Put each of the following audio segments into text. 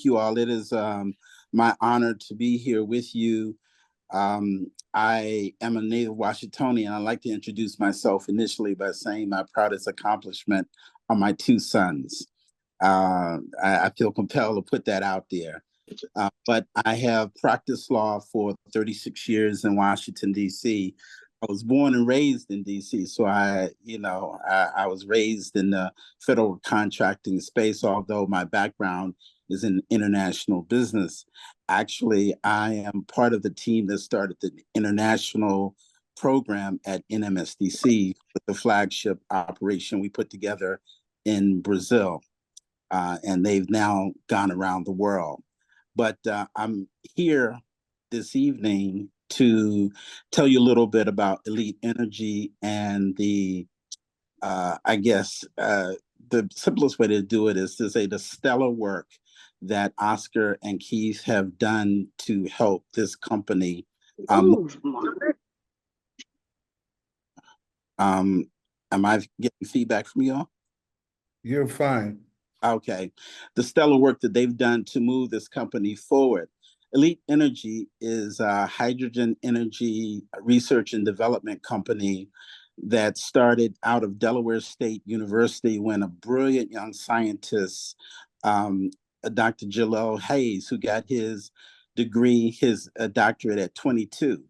you all. It is my honor to be here with you. I am a native Washingtonian. I'd like to introduce myself initially by saying my proudest accomplishment are my two sons. I feel compelled to put that out there. But I have practiced law for 36 years in Washington, D.C. I was born and raised in D.C., so I was raised in the federal contracting space, although my background is in international business. Actually, I am part of the team that started the international program at NMSDC with the flagship operation we put together in Brazil. And they've now gone around the world. But I'm here this evening to tell you a little bit about Elite Energy and the simplest way to do it is to say the stellar work that Oscar and Keith have done to help this company. Am I getting feedback from you all? You're fine. Okay. The stellar work that they've done to move this company forward. Elite Energy is a hydrogen energy research and development company that started out of Delaware State University when a brilliant young scientist, Dr. Jalil Hayes, who got his degree, his doctorate at 22.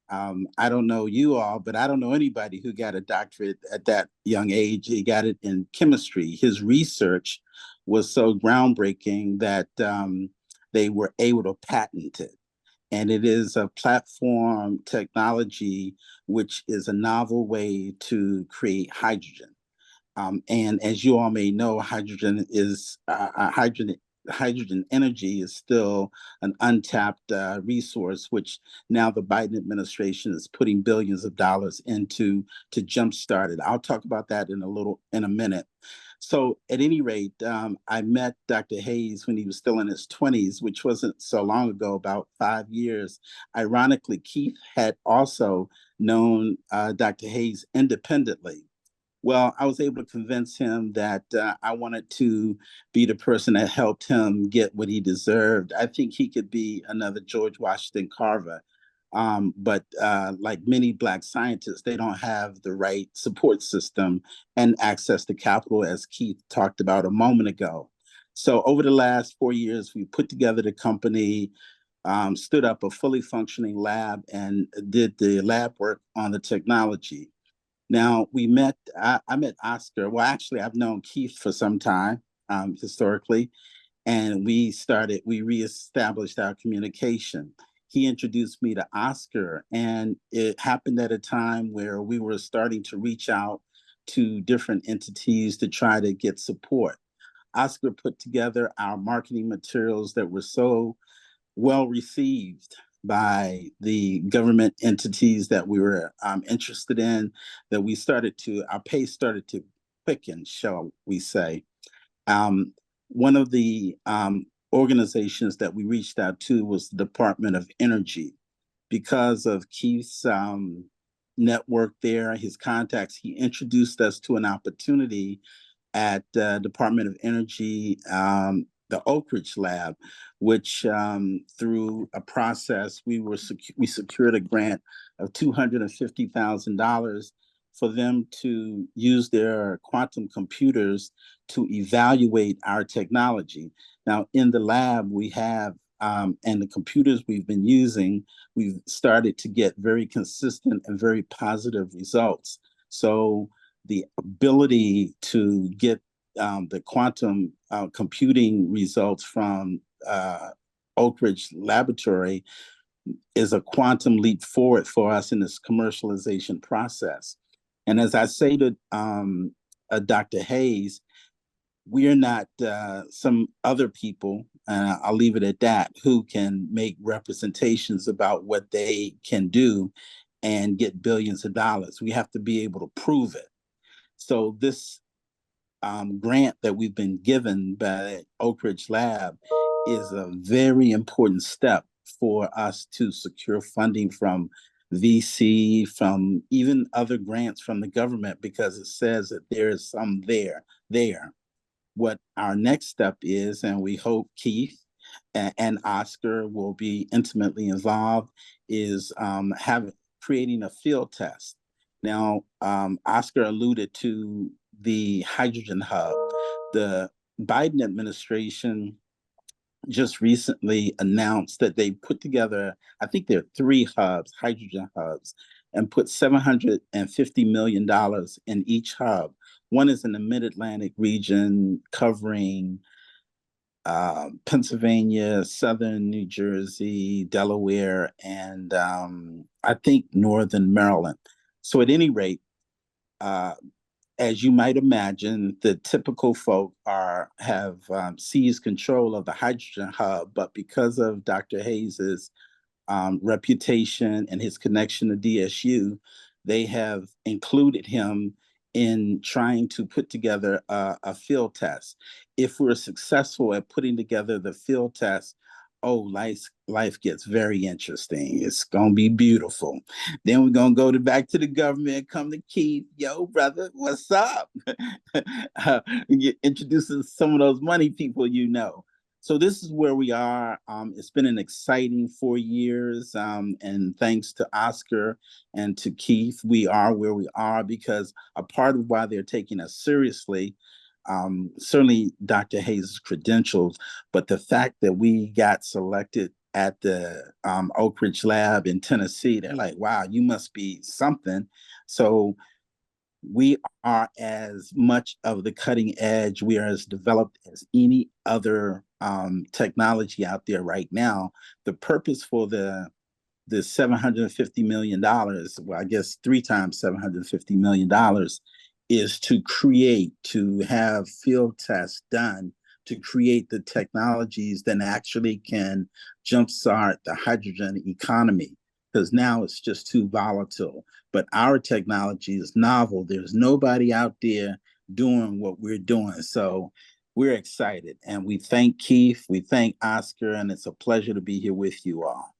I don't know you all, but I don't know anybody who got a doctorate at that young age. He got it in chemistry. His research was so groundbreaking that they were able to patent it. And it is a platform technology, which is a novel way to create hydrogen. And as you all may know, hydrogen energy is still an untapped resource, which now the Biden administration is putting billions of dollars into to jumpstart it. I'll talk about that in a minute. So at any rate, I met Dr. Hayes when he was still in his 20s, which wasn't so long ago, about 5 years. Ironically, Keith had also known Dr. Hayes independently. Well, I was able to convince him that I wanted to be the person that helped him get what he deserved. I think he could be another George Washington Carver. But like many Black scientists, they don't have the right support system and access to capital, as Keith talked about a moment ago. So over the last 4 years, we put together the company, stood up a fully functioning lab, and did the lab work on the technology. Now I met Oscar. Well, actually, I've known Keith for some time, historically, and we reestablished our communication. He introduced me to Oscar, and it happened at a time where we were starting to reach out to different entities to try to get support. Oscar put together our marketing materials that were so well received by the government entities that we were interested in, that our pace started to quicken, shall we say. One of the organizations that we reached out to was the Department of Energy. Because of Keith's network there, his contacts, he introduced us to an opportunity at Department of Energy, the Oak Ridge Lab, which through a process, we secured a grant of $250,000 for them to use their quantum computers to evaluate our technology. Now, in the lab, we have, and the computers we've been using, we've started to get very consistent and very positive results. So the ability to get the quantum computing results from Oak Ridge Laboratory is a quantum leap forward for us in this commercialization process. And as I say to Dr. Hayes, we are not some other people, and I'll leave it at that, who can make representations about what they can do and get billions of dollars. We have to be able to prove it. So this grant that we've been given by Oak Ridge Lab is a very important step for us to secure funding from VC, from even other grants from the government, because it says that there is some there. What our next step is, and we hope, Keith, and Oscar will be intimately involved, is creating a field test. Now, Oscar alluded to the hydrogen hub. The Biden administration just recently announced that they put together, I think there are three hubs, hydrogen hubs, and put $750 million in each hub. One is in the Mid-Atlantic region covering Pennsylvania, Southern New Jersey, Delaware, and I think Northern Maryland. So at any rate, uh, as you might imagine, the typical folk have seized control of the hydrogen hub, but because of Dr. Hayes's reputation and his connection to DSU, they have included him in trying to put together a field test. If we're successful at putting together the field test, oh, life gets very interesting. It's gonna be beautiful. Then we're gonna go back to the government, come to Keith, yo, brother, what's up? Introducing some of those money people you know. So this is where we are. It's been an exciting 4 years, and thanks to Oscar and to Keith, we are where we are because a part of why they're taking us seriously, certainly Dr. Hayes' credentials, but the fact that we got selected at the Oak Ridge Lab in Tennessee, they're like, wow, you must be something. So we are as much of the cutting edge, we are as developed as any other technology out there right now. The purpose for the $750 million, well, I guess three times $750 million, is to have field tests done to create the technologies that actually can jumpstart the hydrogen economy, because now it's just too volatile. But our technology is novel. There's nobody out there doing what we're doing. So we're excited. And we thank Keith, we thank Oscar, and it's a pleasure to be here with you all.